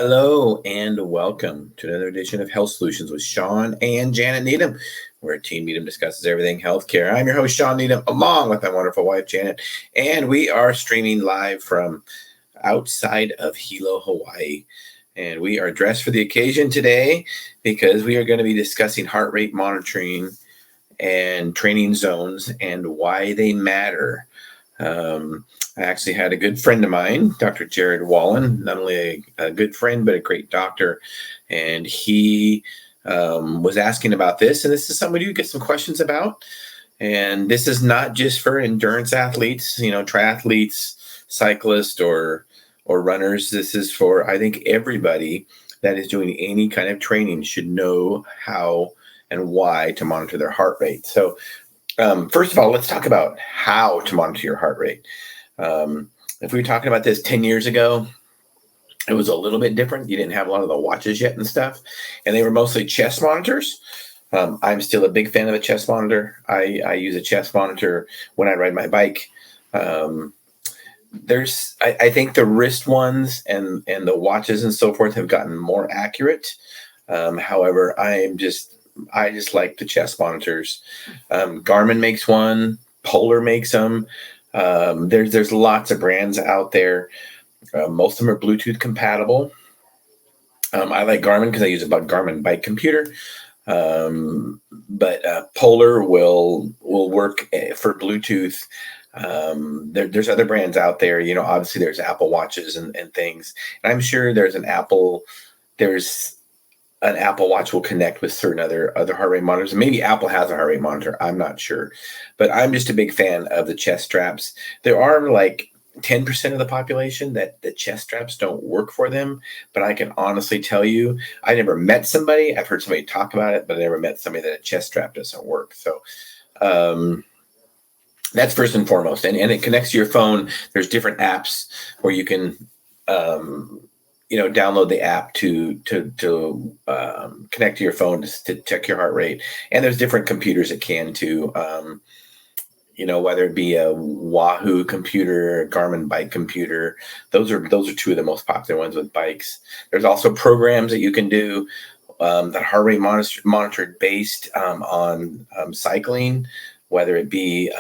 Hello and welcome to another edition of Health Solutions with Shawn and Janet Needham, where Team Needham discusses everything healthcare. I'm your host, Shawn Needham, along with my wonderful wife, Janet, and we are streaming live from outside of Hilo, Hawaii. And we are dressed for the occasion today because we are going to be discussing heart rate monitoring and training zones and why they matter. I actually had a good friend of mine, Dr. Jared Wallen, not only a good friend, but a great doctor. And he was asking about this. And this is something we do get some questions about. And this is not just for endurance athletes, triathletes, cyclists, or runners. This is for, I think, everybody that is doing any kind of training should know how and why to monitor their heart rate. So first of all, let's talk about how to monitor your heart rate. If we were talking about this 10 years ago, it was a little bit different. You didn't have a lot of the watches yet and stuff, and they were mostly chest monitors. I'm still a big fan of a chest monitor. I use a chest monitor when I ride my bike. I think the wrist ones and the watches and so forth have gotten more accurate. However, I just like the chest monitors. Garmin makes one. Polar makes them. There's lots of brands out there. Most of them are Bluetooth compatible. I like Garmin because I use a Garmin bike computer. But Polar will work for Bluetooth. There's other brands out there. Obviously there's Apple Watches and things. And I'm sure there's an Apple Watch will connect with certain other heart rate monitors. Maybe Apple has a heart rate monitor. I'm not sure. But I'm just a big fan of the chest straps. There are like 10% of the population that the chest straps don't work for them. But I can honestly tell you, I never met somebody. I've heard somebody talk about it, but I never met somebody that a chest strap doesn't work. So that's first and foremost. And it connects to your phone. There's different apps where you can download the app to connect to your phone to check your heart rate. And there's different computers that can too. Whether it be a Wahoo computer, a Garmin bike computer, those are two of the most popular ones with bikes. There's also programs that you can do that heart rate monitored based on cycling, whether it be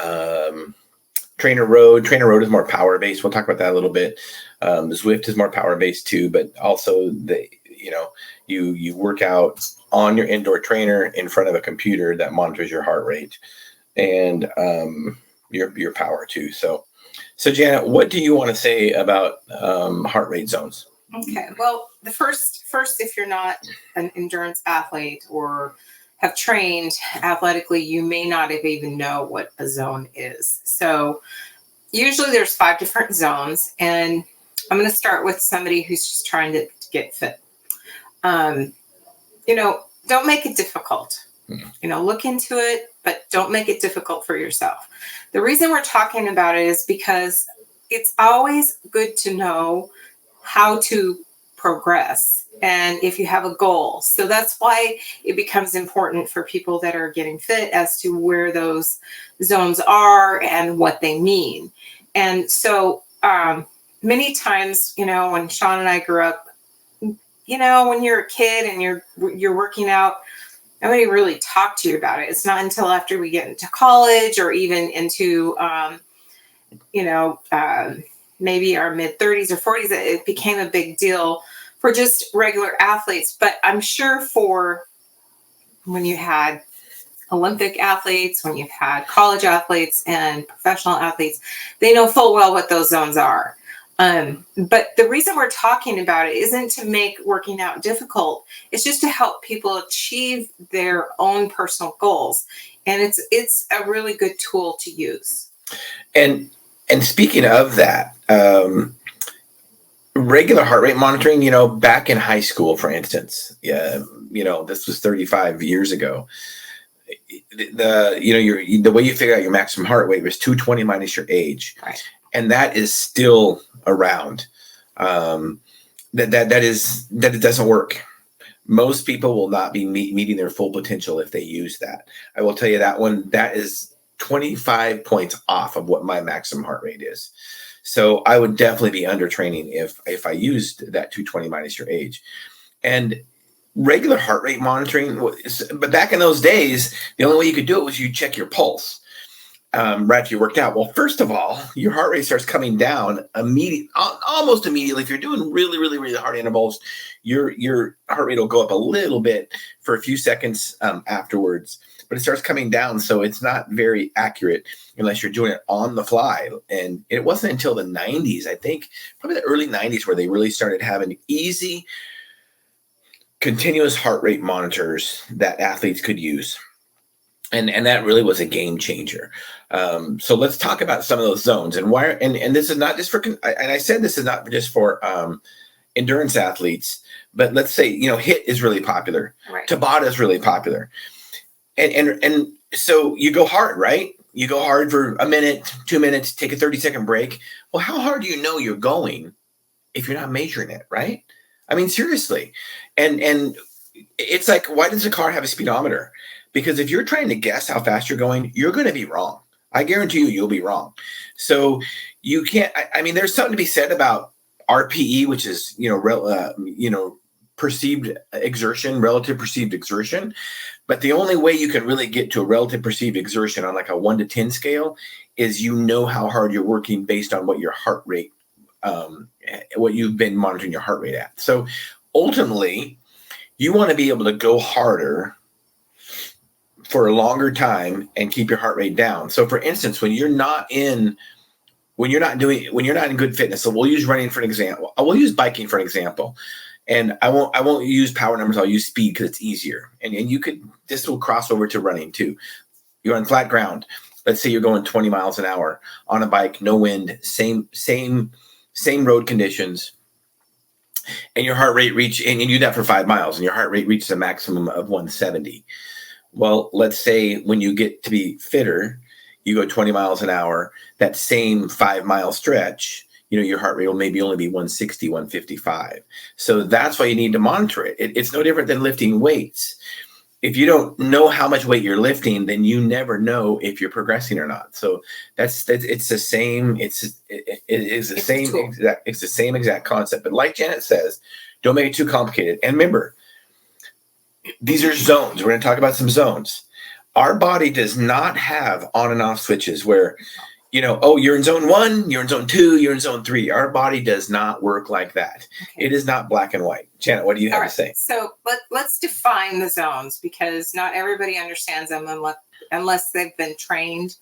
Trainer Road. Trainer Road is more power based. We'll talk about that a little bit. The Zwift is more power based too, but also you work out on your indoor trainer in front of a computer that monitors your heart rate and your power too. So Janet, what do you want to say about heart rate zones? Okay. Well, the first, if you're not an endurance athlete or have trained athletically, you may not have even know what a zone is. So usually there's 5 different zones, and I'm going to start with somebody who's just trying to get fit. Don't make it difficult. Look into it, but don't make it difficult for yourself. The reason we're talking about it is because it's always good to know how to progress and if you have a goal. So that's why it becomes important for people that are getting fit as to where those zones are and what they mean. And so many times, when Shawn and I grew up, when you're a kid and you're working out, nobody really talked to you about it. It's not until after we get into college or even into, maybe our mid 30s or 40s that it became a big deal for just regular athletes. But I'm sure for when you had Olympic athletes, when you've had college athletes and professional athletes, they know full well what those zones are. But the reason we're talking about it isn't to make working out difficult. It's just to help people achieve their own personal goals. And it's a really good tool to use. And speaking of that, regular heart rate monitoring, back in high school, for instance, this was 35 years ago. The way you figure out your maximum heart rate was 220 minus your age. Right. And that is still around. That it doesn't work. Most people will not be meeting their full potential if they use that. I will tell you that one, that is 25 points off of what my maximum heart rate is. So I would definitely be under training if I used that 220 minus your age. And regular heart rate monitoring, but back in those days, the only way you could do it was you check your pulse right after you worked out. Well, first of all, your heart rate starts coming down almost immediately. If you're doing really, really, really hard intervals, your heart rate will go up a little bit for a few seconds afterwards, but it starts coming down. So it's not very accurate unless you're doing it on the fly. And it wasn't until the 90s, I think, probably the early 90s, where they really started having easy, continuous heart rate monitors that athletes could use. And that really was a game changer. So let's talk about some of those zones and why. And this is not just for, and I said this is not just for endurance athletes, but let's say, HIIT is really popular. Right. Tabata is really popular. And so you go hard, right? You go hard for a minute, 2 minutes, take a 30-second break. Well, how hard do you know you're going if you're not measuring it, right? I mean, seriously. And it's like, why does a car have a speedometer? Because if you're trying to guess how fast you're going, you're going to be wrong. I guarantee you'll be wrong. So you can't, I mean, there's something to be said about RPE, which is, perceived exertion, relative perceived exertion. But the only way you can really get to a relative perceived exertion on like a 1 to 10 scale is how hard you're working based on what your heart rate, what you've been monitoring your heart rate at. So ultimately, you want to be able to go harder for a longer time and keep your heart rate down. So for instance, when you're not in good fitness, so we'll use running for an example. We'll use biking for an example. And I won't use power numbers. I'll use speed because it's easier. And this will cross over to running too. You're on flat ground. Let's say you're going 20 miles an hour on a bike, no wind, same road conditions. And your heart rate and you do that for 5 miles and your heart rate reaches a maximum of 170. Well, let's say when you get to be fitter, you go 20 miles an hour, that same 5 mile stretch, your heart rate will maybe only be 160, 155. So that's why you need to monitor it. It's no different than lifting weights. If you don't know how much weight you're lifting, then you never know if you're progressing or not. So it's the same exact concept. But like Janet says, don't make it too complicated. And remember, these are zones. We're going to talk about some zones. Our body does not have on and off switches where, you're in zone 1, you're in zone 2, you're in zone 3. Our body does not work like that. Okay. It is not black and white. Janet, what do you have to say? So let's define the zones, because not everybody understands them unless they've been trained,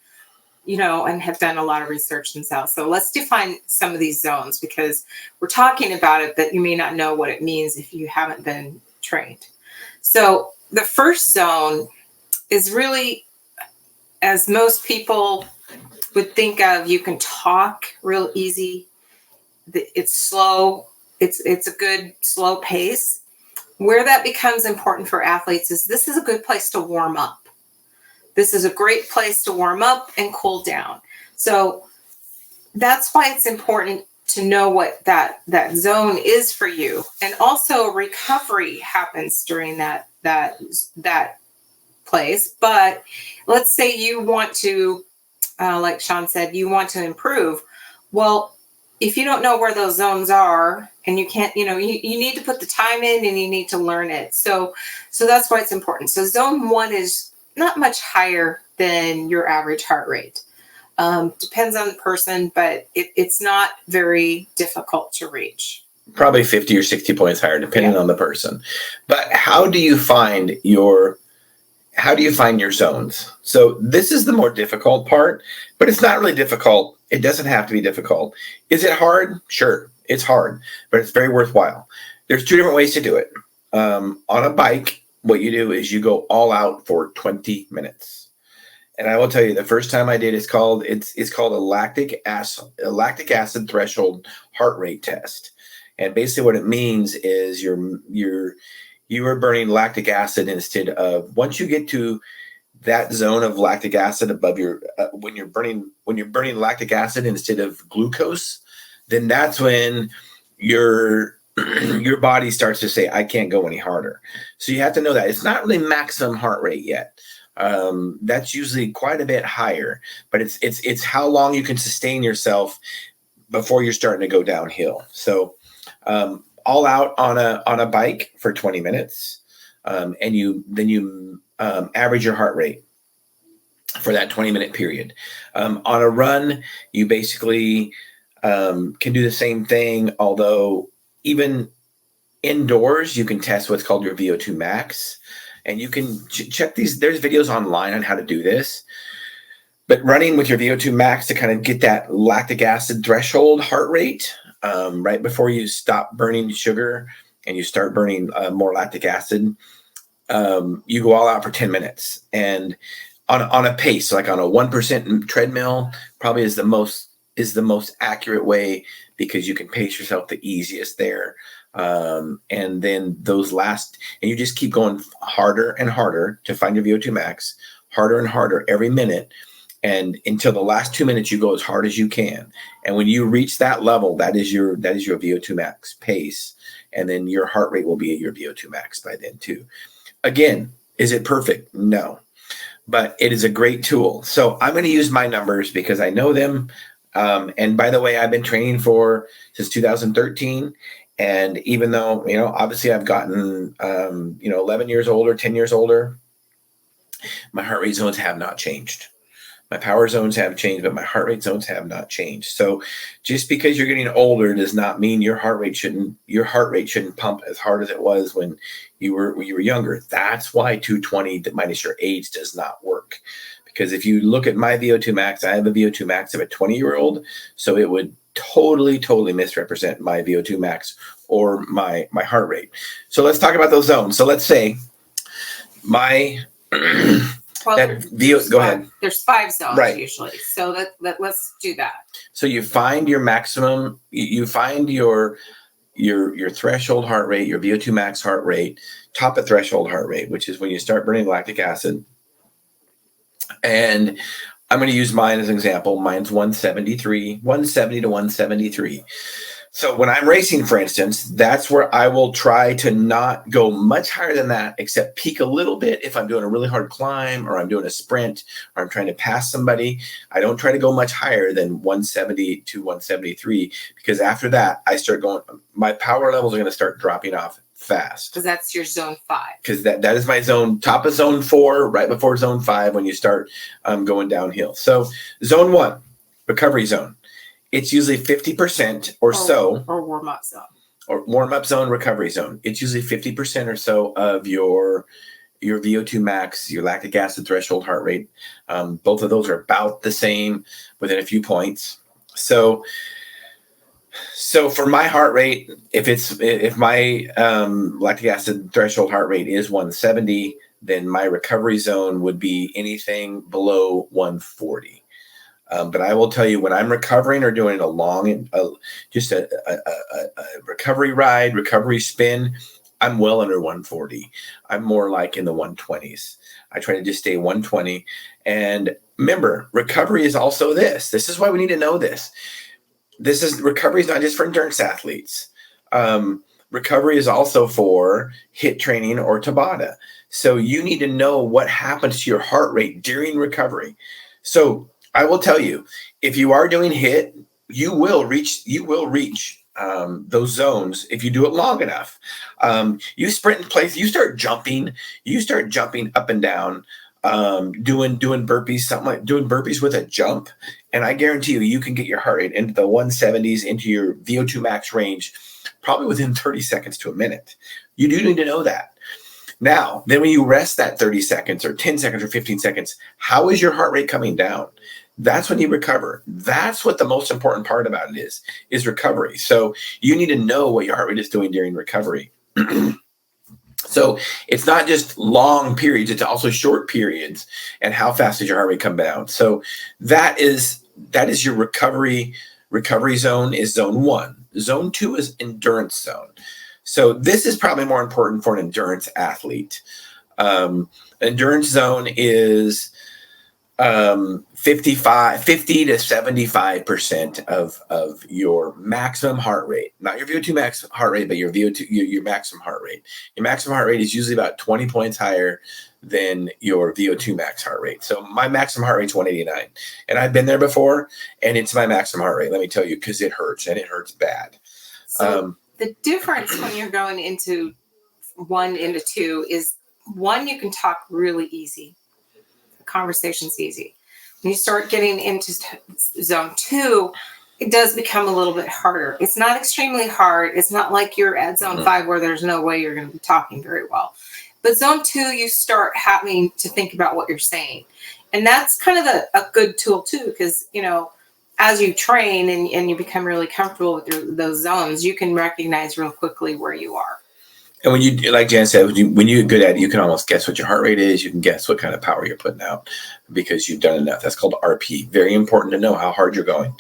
and have done a lot of research themselves. So let's define some of these zones, because we're talking about it, but you may not know what it means if you haven't been trained. So the first zone is really, as most people would think of, you can talk real easy. It's slow. It's a good slow pace. Where that becomes important for athletes is this is a good place to warm up. This is a great place to warm up and cool down. So that's why it's important to know what that zone is for you. And also recovery happens during that place. But let's say you want to, like Shawn said, you want to improve. Well, if you don't know where those zones are and you can't, you need to put the time in and you need to learn it. So that's why it's important. So zone 1 is not much higher than your average heart rate. Depends on the person, but it's not very difficult to reach. Probably 50 or 60 points higher, depending on the person. But how do you find your zones? So this is the more difficult part, but it's not really difficult. It doesn't have to be difficult. Is it hard? Sure, it's hard, but it's very worthwhile. There's 2 different ways to do it. On a bike, what you do is you go all out for 20 minutes. And I will tell you, the first time I did, it's called a lactic acid threshold heart rate test. And basically what it means is you are burning lactic acid instead of, once you get to that zone of lactic acid above your, when you're burning lactic acid instead of glucose, then that's when your body starts to say, I can't go any harder. So you have to know that it's not really maximum heart rate yet. That's usually quite a bit higher, but it's how long you can sustain yourself before you're starting to go downhill. So all out on a bike for 20 minutes, and you average your heart rate for that 20-minute period. On a run, you basically can do the same thing, although even indoors, you can test what's called your VO2 max, and you can check these. There's videos online on how to do this, but running with your VO2 max to kind of get that lactic acid threshold heart rate right before you stop burning sugar and you start burning more lactic acid, you go all out for 10 minutes. And on a pace, like on a 1% treadmill, probably is the most accurate way, because you can pace yourself the easiest there. And then and you just keep going harder and harder to find your VO2 max, harder and harder every minute. And until the last 2 minutes, you go as hard as you can. And when you reach that level, that is your VO2 max pace. And then your heart rate will be at your VO2 max by then too. Again, is it perfect? No, but it is a great tool. So I'm going to use my numbers because I know them. And by the way, I've been training since 2013. And even though, obviously I've gotten, 11 years older, 10 years older, my heart rate zones have not changed. My power zones have changed, but my heart rate zones have not changed. So just because you're getting older does not mean your heart rate shouldn't pump as hard as it was when you were younger. That's why 220 minus your age does not work. Because if you look at my VO2 max, I have a VO2 max of a 20-year-old. So it would totally misrepresent my VO2 max or my heart rate. So let's talk about those zones. So let's say my go ahead. There's 5 zones, right, usually. So let's do that. So you find your maximum, you find your threshold heart rate, your VO2 max heart rate, top of threshold heart rate, which is when you start burning lactic acid. And I'm going to use mine as an example. Mine's 170 to 173. So when I'm racing, for instance, that's where I will try to not go much higher than that, except peak a little bit if I'm doing a really hard climb or I'm doing a sprint or I'm trying to pass somebody. I don't try to go much higher than 170 to 173, because after that, my power levels are going to start dropping off fast. Because that's your zone 5. Because that is my zone, top of zone 4, right before zone 5 when you start going downhill. So zone 1, recovery zone. It's usually 50% or so. Or warm-up zone. Or warm-up zone, recovery zone. It's usually 50% or so of your VO2 max, your lactic acid threshold heart rate. Both of those are about the same within a few points. So for my heart rate, if my lactic acid threshold heart rate is 170, then my recovery zone would be anything below 140. But I will tell you, when I'm recovering or doing a recovery ride, recovery spin, I'm well under 140. I'm more like in the 120s. I try to just stay 120. And remember, recovery is also this. This is why we need to know this. Recovery is not just for endurance athletes. Recovery is also for HIIT training or Tabata. So you need to know what happens to your heart rate during recovery. So I will tell you, if you are doing HIIT, you will reach those zones if you do it long enough. You sprint in place, you start jumping up and down, doing burpees, doing burpees with a jump. And I guarantee you can get your heart rate into the 170s, into your VO2 max range, probably within 30 seconds to a minute. You do need to know that. Now, then when you rest that 30 seconds or 10 seconds or 15 seconds, how is your heart rate coming down? That's when you recover. That's what the most important part about it is recovery. So you need to know what your heart rate is doing during recovery. So it's not just long periods, it's also short periods, and how fast does your heart rate come down. So that is your recovery zone is zone 1. Zone 2 is endurance zone. So this is probably more important for an endurance athlete. Endurance zone is 50 to 75% of your maximum heart rate, not your VO2 max heart rate, but your maximum heart rate. Your maximum heart rate is usually about 20 points higher than your VO2 max heart rate. So my maximum heart rate is 189. And I've been there before, and it's my maximum heart rate, let me tell you, because it hurts, and it hurts bad. So the difference when you're going into 1 into 2 is 1, you can talk really easy. The conversation's easy. When you start getting into zone 2, it does become a little bit harder. It's not extremely hard. It's not like you're at zone 5 where there's no way you're going to be talking very well. But zone 2, you start having to think about what you're saying. And that's kind of a good tool too, because, as you train and you become really comfortable with those zones, you can recognize real quickly where you are. And when you, like Jan said, when you're good at it, you can almost guess what your heart rate is. You can guess what kind of power you're putting out because you've done enough. That's called RP. Very important to know how hard you're going,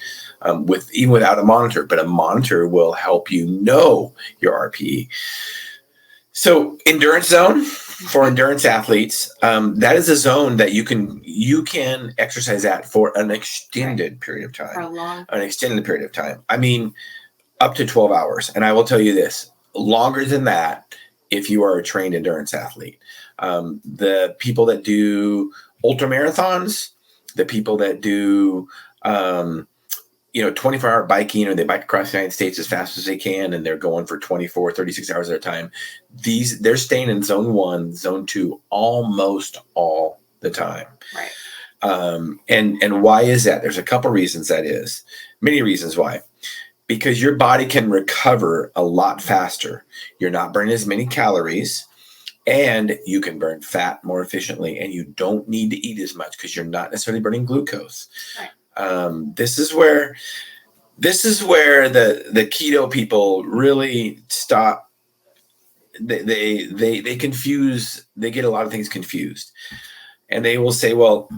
even without a monitor. But a monitor will help you know your RPE. So endurance zone for endurance athletes, that is a zone that you can exercise at for an extended period of time. For a long An extended period of time. I mean, up to 12 hours. And I will tell you this, longer than that if you are a trained endurance athlete. The people that do ultra marathons, the people that do 24-hour biking, or they bike across the United States as fast as they can, and they're going for 24, 36 hours at a time. They're staying in zone 1, zone 2 almost all the time. Right. And why is that? There's a couple reasons that is. Many reasons why. Because your body can recover a lot faster. You're not burning as many calories, and you can burn fat more efficiently, and you don't need to eat as much because you're not necessarily burning glucose. Right. This is where the keto people really stop. They confuse. They get a lot of things confused, and they will say, "Well,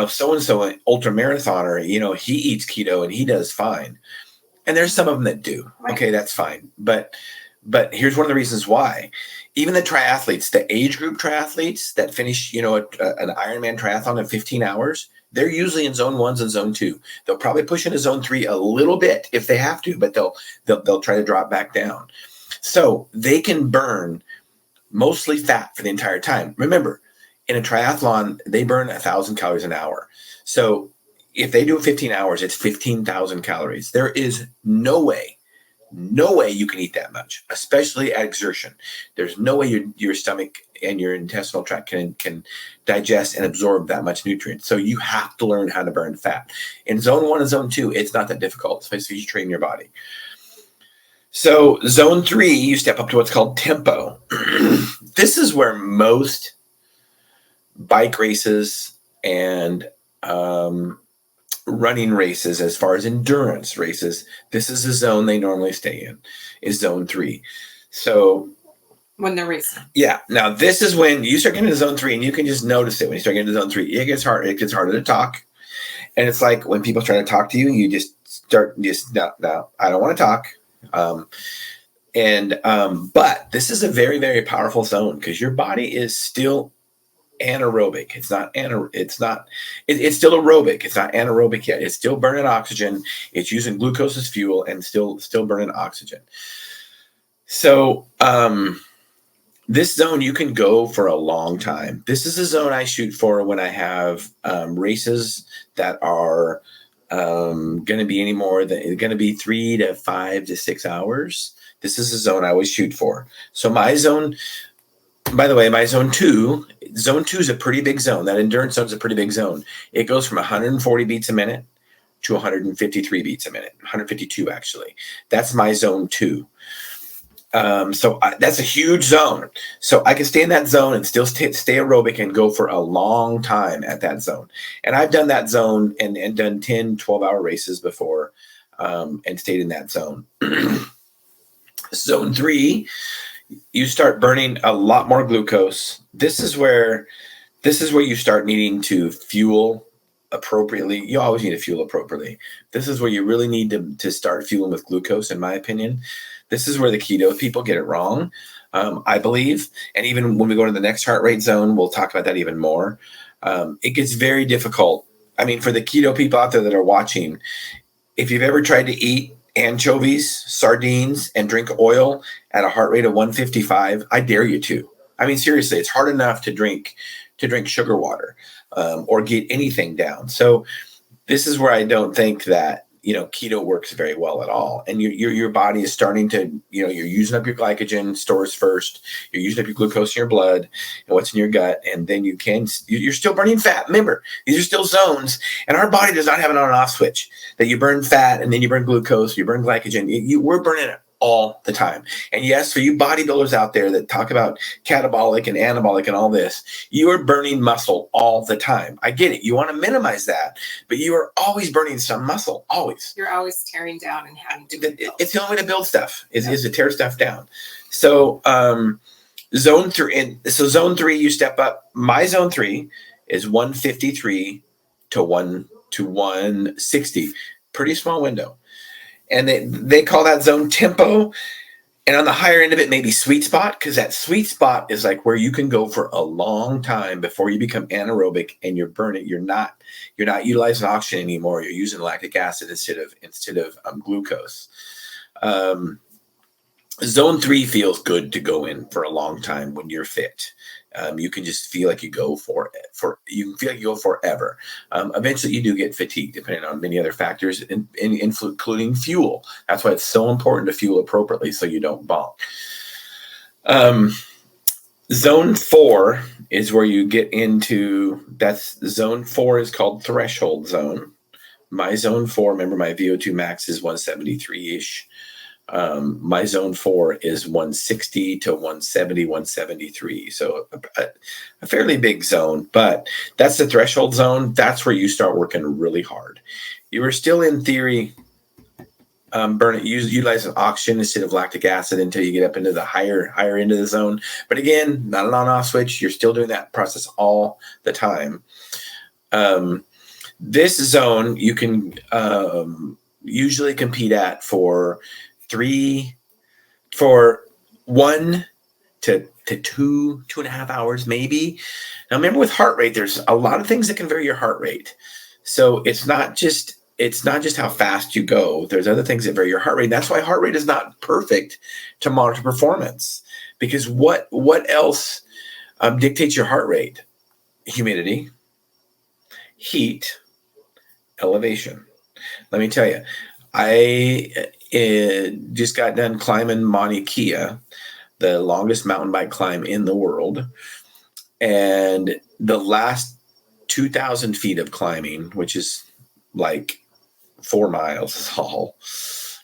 so and so, an ultra marathoner, he eats keto and he does fine." And there's some of them that do. Right. Okay, that's fine. But here's one of the reasons why. Even the triathletes, the age group triathletes that finish, an Ironman triathlon in 15 hours, they're usually in zone 1 and zone 2. They'll probably push into zone 3 a little bit if they have to, but they'll try to drop back down. So they can burn mostly fat for the entire time. Remember, in a triathlon, they burn 1,000 calories an hour. So if they do 15 hours, it's 15,000 calories. There is no way you can eat that much, especially at exertion. There's no way your stomach and your intestinal tract can digest and absorb that much nutrients. So you have to learn how to burn fat. In zone 1 and zone 2, it's not that difficult, especially if you train your body. So zone 3, you step up to what's called tempo. This is where most bike races and running races, as far as endurance races, this is the zone they normally stay in, is zone 3. So when they're racing. Yeah. Now this is when you start getting into zone 3, and you can just notice it when you start getting into zone 3. It gets harder to talk. And it's like when people try to talk to you, you just start no, I don't want to talk. But this is a very, very powerful zone because your body is still anaerobic. It's still aerobic. It's not anaerobic yet. It's still burning oxygen. It's using glucose as fuel and still burning oxygen. So this zone, you can go for a long time. This is a zone I shoot for when I have races that are going to be going to be 3 to 5 to 6 hours. This is a zone I always shoot for. So my zone, by the way, my zone 2 is a pretty big zone. That endurance zone is a pretty big zone. It goes from 140 beats a minute to 153 beats a minute, 152 actually. That's my zone 2. That's a huge zone. So I can stay in that zone and still stay aerobic and go for a long time at that zone. And I've done that zone and done 10, 12-hour races before and stayed in that zone. Zone 3, you start burning a lot more glucose. This is where you start needing to fuel appropriately. You always need to fuel appropriately. This is where you really need to start fueling with glucose, in my opinion. This is where the keto people get it wrong, I believe. And even when we go to the next heart rate zone, we'll talk about that even more. It gets very difficult. I mean, for the keto people out there that are watching, if you've ever tried to eat anchovies, sardines, and drink oil at a heart rate of 155, I dare you to. I mean, seriously, it's hard enough to drink to drink sugar water or get anything down. So this is where I don't think that, keto works very well at all. And your body is starting to, you're using up your glycogen stores first. You're using up your glucose in your blood and what's in your gut. And then you're still burning fat. Remember, these are still zones. And our body does not have an on and off switch that you burn fat and then you burn glucose, you burn glycogen. We're burning it all the time. And yes, for you bodybuilders out there that talk about catabolic and anabolic and all this, you are burning muscle all the time. I get it. You want to minimize that, but you are always burning some muscle, always. You're always tearing down and having to rebuild. It's the only way to build stuff is to tear stuff down. So zone 3, you step up. My zone 3 is 153 to 160. Pretty small window. And they call that zone tempo. And on the higher end of it, maybe sweet spot, because that sweet spot is like where you can go for a long time before you become anaerobic and you're burning. You're not utilizing oxygen anymore. You're using lactic acid instead of glucose. Zone 3 feels good to go in for a long time when you're fit. You can just feel like you go forever. Eventually you do get fatigued depending on many other factors, including fuel. That's why it's so important to fuel appropriately so you don't bonk. Zone 4 is where you get into, zone 4 is called threshold zone. My zone 4, remember my VO2 max is 173-ish. My zone 4 is 160 to 170, 173. So a fairly big zone, but that's the threshold zone. That's where you start working really hard. You are still in theory, utilizing oxygen instead of lactic acid until you get up into the higher end of the zone. But again, not an on-off switch. You're still doing that process all the time. This zone you can usually compete at for 1 to 2.5 hours, maybe. Now, remember with heart rate, there's a lot of things that can vary your heart rate. So it's not just how fast you go. There's other things that vary your heart rate. That's why heart rate is not perfect to monitor performance, because what else dictates your heart rate? Humidity, heat, elevation. Let me tell you, I just got done climbing Mauna Kea, the longest mountain bike climb in the world. And the last 2,000 feet of climbing, which is like 4 miles tall,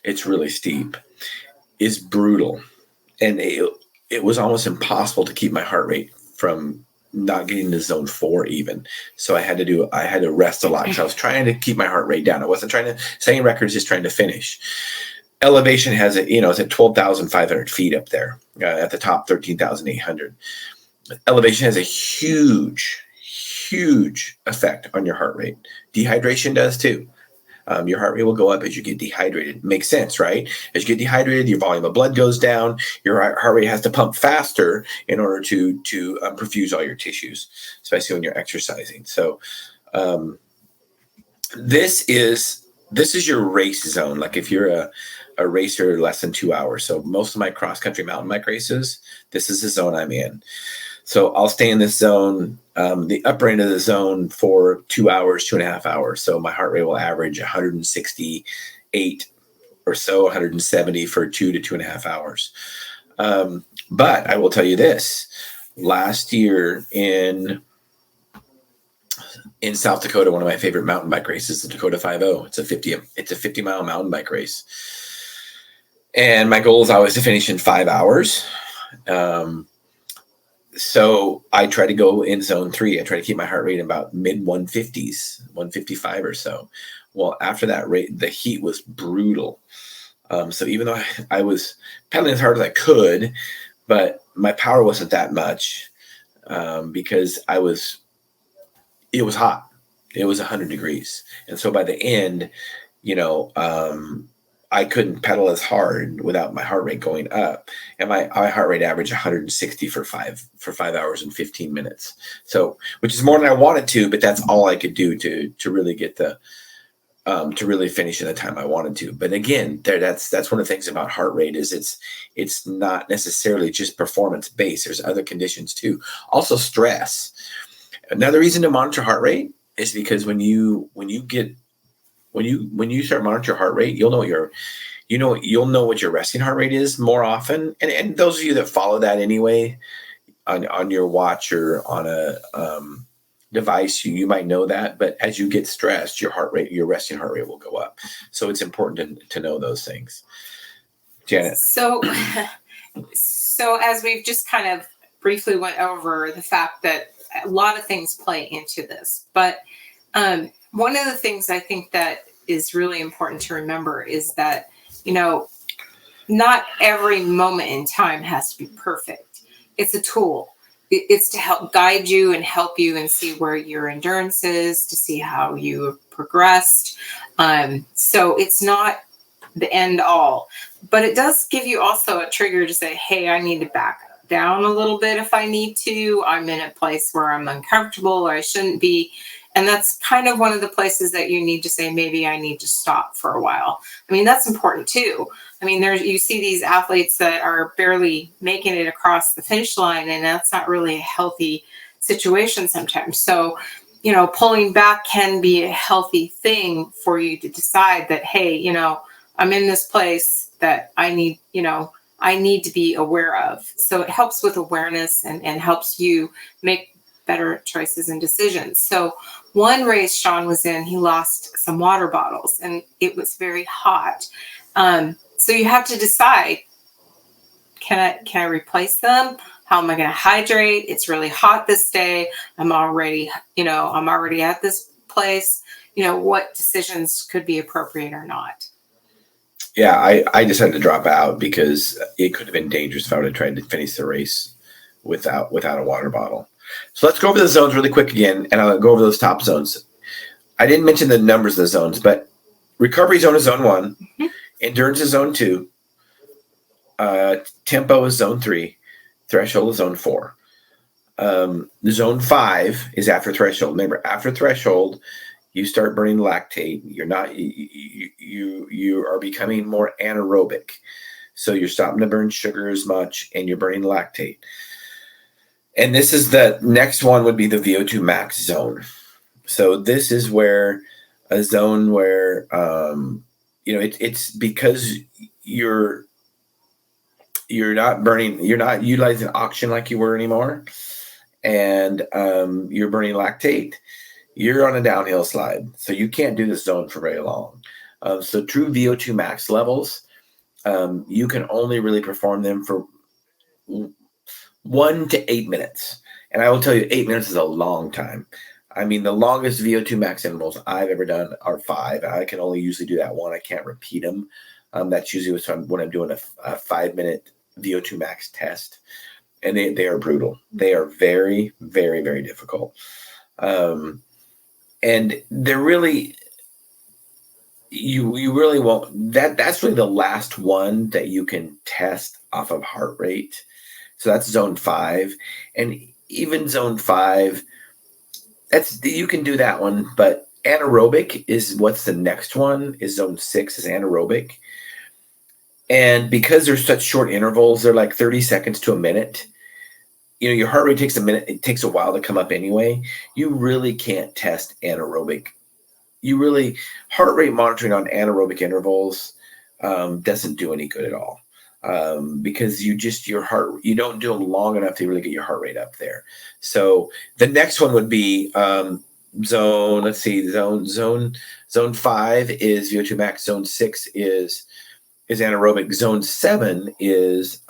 it's really steep, is brutal. And it was almost impossible to keep my heart rate from not getting to zone 4 even. So I had to rest a lot because I was trying to keep my heart rate down. I wasn't trying to setting records, just trying to finish. Elevation has it's at 12,500 feet up there. At the top, 13,800. Elevation has a huge effect on your heart rate. Dehydration does too. Your heart rate will go up as you get dehydrated. Makes sense, right? As you get dehydrated, your volume of blood goes down. Your heart rate has to pump faster in order to perfuse all your tissues, especially when you're exercising. So this is your race zone. Like if you're a racer less than 2 hours. So most of my cross-country mountain bike races, this is the zone I'm in. So I'll stay in this zone, the upper end of the zone for 2 hours, 2.5 hours. So my heart rate will average 168 or so, 170 for 2 to 2.5 hours. But I will tell you this, last year in South Dakota, one of my favorite mountain bike races, the Dakota 5.0. It's a 50-mile mountain bike race. And my goal is always to finish in 5 hours. So I try to go in zone 3. I try to keep my heart rate about mid 150s, 155 or so. Well, after that rate, the heat was brutal. So even though I was pedaling as hard as I could, but my power wasn't that much because it was hot. It was 100 degrees. And so by the end, I couldn't pedal as hard without my heart rate going up, and my heart rate averaged 160 for 5 hours and 15 minutes. So, which is more than I wanted to, but that's all I could do to really get to really finish in the time I wanted to. But again, that's one of the things about heart rate is it's not necessarily just performance based. There's other conditions too. Also stress. Another reason to monitor heart rate is because when you start monitoring your heart rate, you'll know what your resting heart rate is more often. And those of you that follow that anyway on your watch or on a device, you might know that. But as you get stressed, your resting heart rate will go up. So it's important to know those things. Janet. So as we've just kind of briefly went over the fact that a lot of things play into this, but one of the things I think that is really important to remember is that, not every moment in time has to be perfect. It's a tool. It's to help guide you and help you and see where your endurance is, to see how you have progressed. So it's not the end all, but it does give you also a trigger to say, hey, I need to back down a little bit if I need to. I'm in a place where I'm uncomfortable or I shouldn't be. And that's kind of one of the places that you need to say, maybe I need to stop for a while. I mean, that's important too. I mean, you see these athletes that are barely making it across the finish line, and that's not really a healthy situation sometimes. So, pulling back can be a healthy thing for you to decide that, hey, I'm in this place that I need to be aware of. So it helps with awareness and helps you make better choices and decisions. So one race Shawn was in, he lost some water bottles and it was very hot. So you have to decide, can I replace them? How am I going to hydrate? It's really hot this day. I'm already at this place. What decisions could be appropriate or not? Yeah, I decided to drop out because it could have been dangerous if I would have tried to finish the race without a water bottle. So let's go over the zones really quick again, and I'll go over those top zones. I didn't mention the numbers of the zones, but recovery zone is zone 1, mm-hmm. Endurance is zone 2, tempo is zone 3, threshold is zone 4. Zone 5 is after threshold. Remember, after threshold, you start burning lactate. You are becoming more anaerobic. So you're stopping to burn sugar as much and you're burning lactate. And this is the next one would be the VO2 max zone. So this is where a zone where, it's because you're not utilizing oxygen like you were anymore. And you're burning lactate. You're on a downhill slide. So you can't do this zone for very long. So true VO2 max levels, you can only really perform them for 1 to 8 minutes. And I will tell you, 8 minutes is a long time. I mean, the longest VO2 max intervals I've ever done are 5. I can only usually do that 1. I can't repeat them. That's usually when I'm doing a 5-minute VO2 max test. And they are brutal. They are very, very, very difficult. And they're really, you really won't, that's really the last one that you can test off of heart rate. So that's zone 5. And even zone 5, you can do that one, but anaerobic is what's the next one, is zone 6 is anaerobic. And because there's such short intervals, they're like 30 seconds to a minute. Your heart rate takes a minute. It takes a while to come up anyway. You really can't test anaerobic. Heart rate monitoring on anaerobic intervals doesn't do any good at all. Because you don't do them long enough to really get your heart rate up there. So the next one would be zone 5 is VO2 max. Zone 6 is anaerobic. Zone 7 is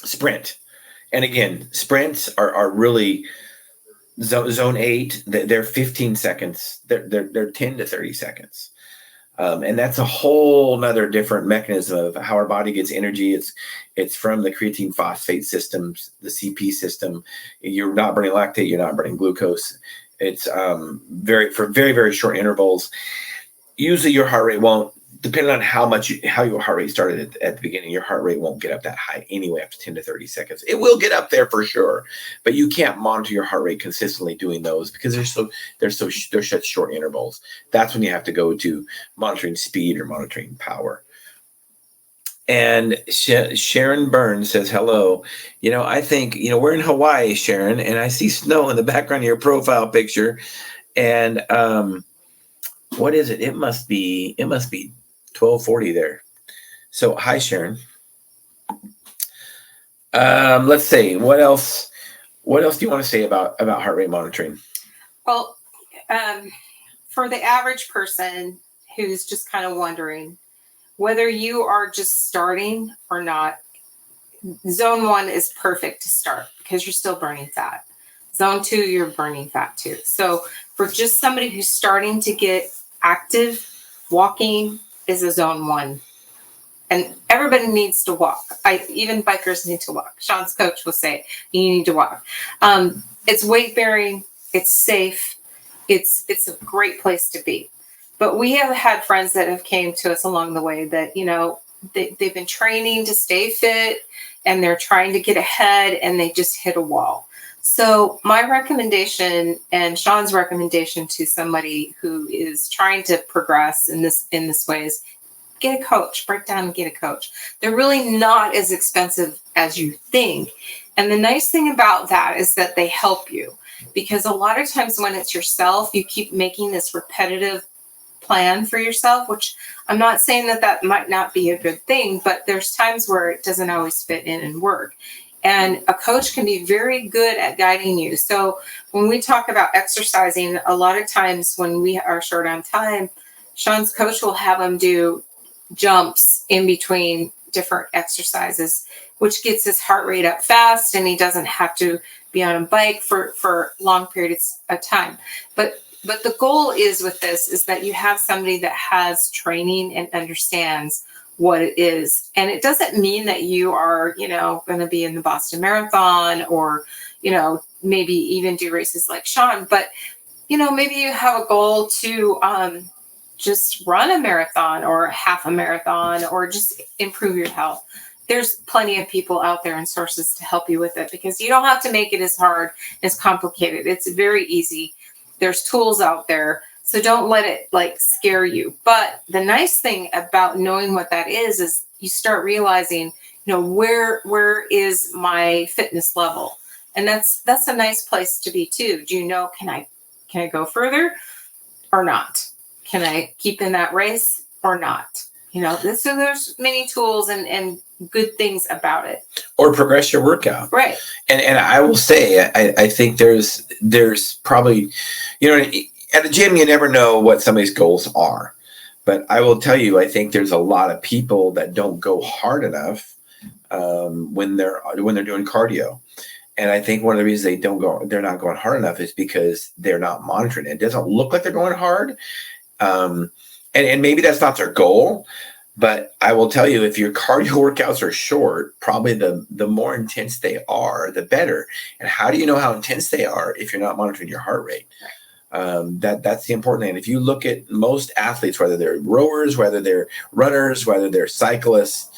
sprint. And again, sprints are really zone 8. They're 15 seconds. They're 10 to 30 seconds. And that's a whole nother different mechanism of how our body gets energy. It's from the creatine phosphate systems, the CP system. You're not burning lactate. You're not burning glucose. It's very, very short intervals. Usually your heart rate won't, depending on how your heart rate started at the beginning, your heart rate won't get up that high anyway after 10 to 30 seconds. It will get up there for sure, but you can't monitor your heart rate consistently doing those because they're such short intervals. That's when you have to go to monitoring speed or monitoring power. And Sharon Burns says, hello. I think, we're in Hawaii, Sharon, and I see snow in the background of your profile picture. And what is it? It must be 12:40 there. So hi, Sharon. Let's see. What else do you want to say about heart rate monitoring? Well, for the average person who's just kind of wondering whether you are just starting or not, zone 1 is perfect to start because you're still burning fat. Zone 2, you're burning fat too. So for just somebody who's starting to get active, walking is a zone 1. And everybody needs to walk. Even bikers need to walk. Shawn's coach will say, you need to walk. It's weight bearing. It's safe. It's a great place to be. But we have had friends that have came to us along the way that, they've been training to stay fit and they're trying to get ahead and they just hit a wall. So my recommendation and Shawn's recommendation to somebody who is trying to progress in this way is get a coach, break down and get a coach. They're really not as expensive as you think. And the nice thing about that is that they help you, because a lot of times when it's yourself, you keep making this repetitive plan for yourself, which I'm not saying that might not be a good thing, but there's times where it doesn't always fit in and work. And a coach can be very good at guiding you. So when we talk about exercising, a lot of times when we are short on time, Shawn's coach will have them do jumps in between different exercises, which gets his heart rate up fast and he doesn't have to be on a bike for long periods of time. But the goal is with this is that you have somebody that has training and understands what it is. And it doesn't mean that you are, going to be in the Boston Marathon or, maybe even do races like Shawn, but, maybe you have a goal to just run a marathon or half a marathon or just improve your health. There's plenty of people out there and sources to help you with it, because you don't have to make it as hard, as complicated. It's very easy. There's tools out there. So don't let it scare you. But the nice thing about knowing what that is you start realizing, where is my fitness level? And that's a nice place to be too. Do you know, can I go further or not? Can I keep in that race or not? So there's many tools and good things about it. Or progress your workout. Right. And I will say, I think there's probably, at a gym, you never know what somebody's goals are. But I will tell you, I think there's a lot of people that don't go hard enough when they're doing cardio. And I think one of the reasons they're not going hard enough is because they're not monitoring it. It doesn't look like they're going hard. And maybe that's not their goal. But I will tell you, if your cardio workouts are short, probably the more intense they are, the better. And how do you know how intense they are if you're not monitoring your heart rate? That's the important thing. And if you look at most athletes, whether they're rowers, whether they're runners, whether they're cyclists,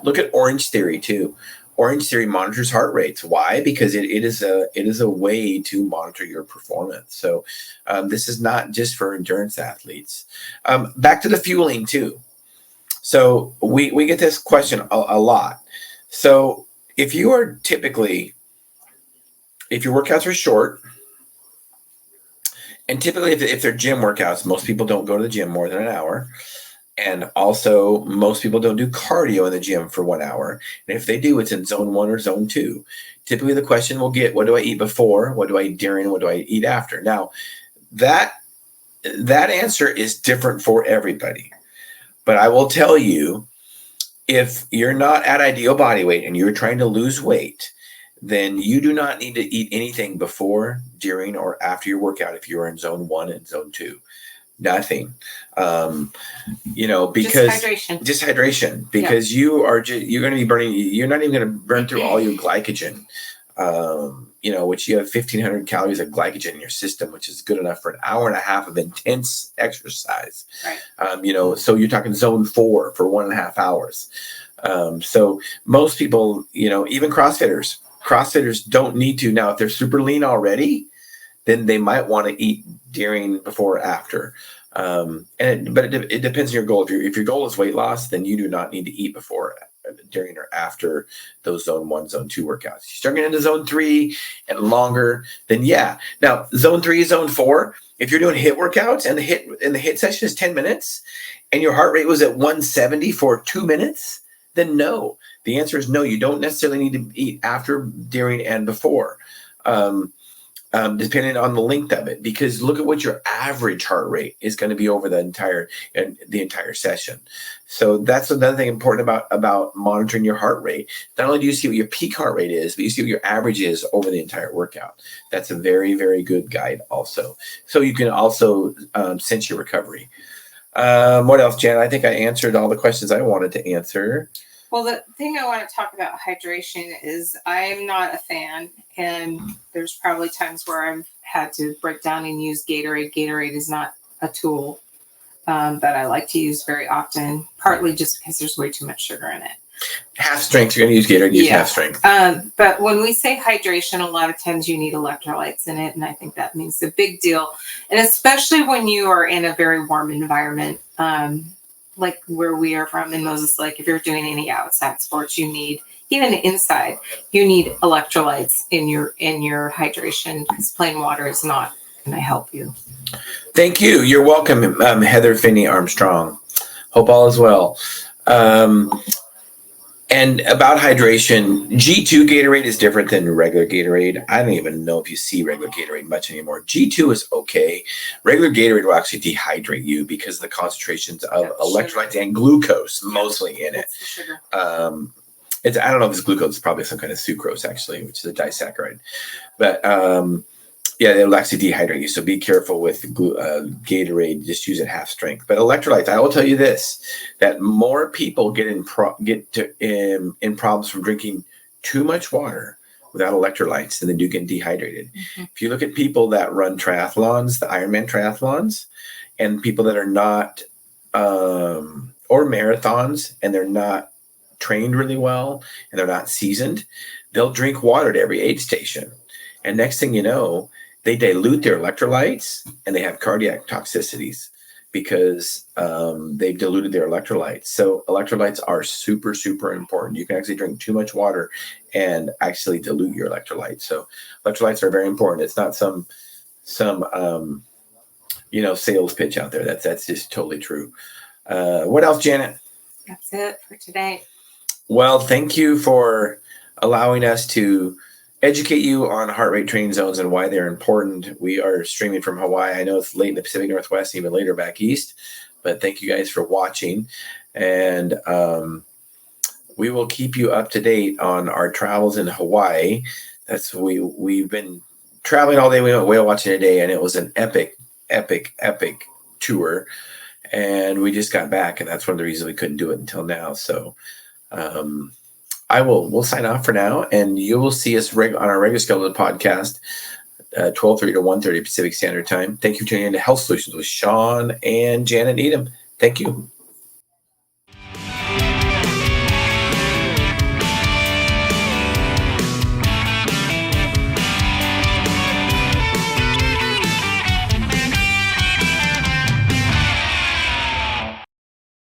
look at Orange Theory too. Orange Theory monitors heart rates. Why? Because it is a way to monitor your performance. So this is not just for endurance athletes. Back to the fueling too. So we get this question a lot. So if your workouts are short, and typically if they're gym workouts, most people don't go to the gym more than an hour. And also most people don't do cardio in the gym for 1 hour. And if they do, it's in zone 1 or zone 2. Typically the question will get, what do I eat before? What do I eat during? What do I eat after? Now that answer is different for everybody. But I will tell you, if you're not at ideal body weight and you're trying to lose weight, then you do not need to eat anything before, during, or after your workout if you're in zone 1 and zone 2. Nothing. Because just hydration, because you're going to be burning, you're not even going to burn through all your glycogen, which you have 1,500 calories of glycogen in your system, which is good enough for an hour and a half of intense exercise. Right. So you're talking zone 4 for 1.5 hours. So most people, even CrossFitters don't need to. Now, if they're super lean already, then they might want to eat during, before, after. But it depends on your goal. If your goal is weight loss, then you do not need to eat before, during, or after those zone 1, zone 2 workouts. You start getting into zone 3 and longer, then yeah. Now, zone 3, zone 4, if you're doing HIIT workouts and the HIIT session is 10 minutes and your heart rate was at 170 for 2 minutes, then no. The answer is no. You don't necessarily need to eat after, during, and before. Depending on the length of it, because look at what your average heart rate is going to be over the entire session. So that's another thing important about monitoring your heart rate. Not only do you see what your peak heart rate is, but you see what your average is over the entire workout. That's a very, very good guide also. So you can also sense your recovery. What else, Janet? I think I answered all the questions I wanted to answer. Well, the thing I want to talk about hydration is I'm not a fan, and there's probably times where I've had to break down and use Gatorade. Gatorade is not a tool that I like to use very often, partly just because there's way too much sugar in it. Half strength, you're going to use Gatorade, use half strength. But when we say hydration, a lot of times you need electrolytes in it, and I think that means a big deal. And especially when you are in a very warm environment, like where we are from in Moses Lake, if you're doing any outside sports, you need, even inside, you need electrolytes in your hydration, because plain water is not going to help you. Thank you. You're welcome, Heather Finney Armstrong. Hope all is well. And about hydration, G2 Gatorade is different than regular Gatorade. I don't even know if you see regular Gatorade much anymore. G2 is okay. Regular Gatorade will actually dehydrate you because of the concentrations of electrolytes and glucose mostly in it. I don't know if it's glucose. It's probably some kind of sucrose, actually, which is a disaccharide. But yeah, it'll actually dehydrate you. So be careful with Gatorade. Just use it half strength. But electrolytes, I will tell you this: that more people get in problems from drinking too much water without electrolytes than they do getting dehydrated. Mm-hmm. If you look at people that run triathlons, the Ironman triathlons, and people that are not, or marathons, and they're not trained really well and they're not seasoned, they'll drink water at every aid station. And next thing you know, they dilute their electrolytes and they have cardiac toxicities because they've diluted their electrolytes. So electrolytes are super, super important. You can actually drink too much water and actually dilute your electrolytes. So electrolytes are very important. It's not some sales pitch out there. That's just totally true. What else, Janet? That's it for today. Well, thank you for allowing us to educate you on heart rate training zones and why they're important. We are streaming from Hawaii. I know it's late in the Pacific Northwest, even later back east, but thank you guys for watching. And we will keep you up to date on our travels in Hawaii. We've been traveling all day. We went whale watching today, and it was an epic tour. And we just got back, and that's one of the reasons we couldn't do it until now. So we'll sign off for now, and you will see us on our regular scheduled podcast, 12:30 to 1:30 Pacific Standard Time. Thank you for tuning in to Health Solutions with Shawn and Janet Needham. Thank you.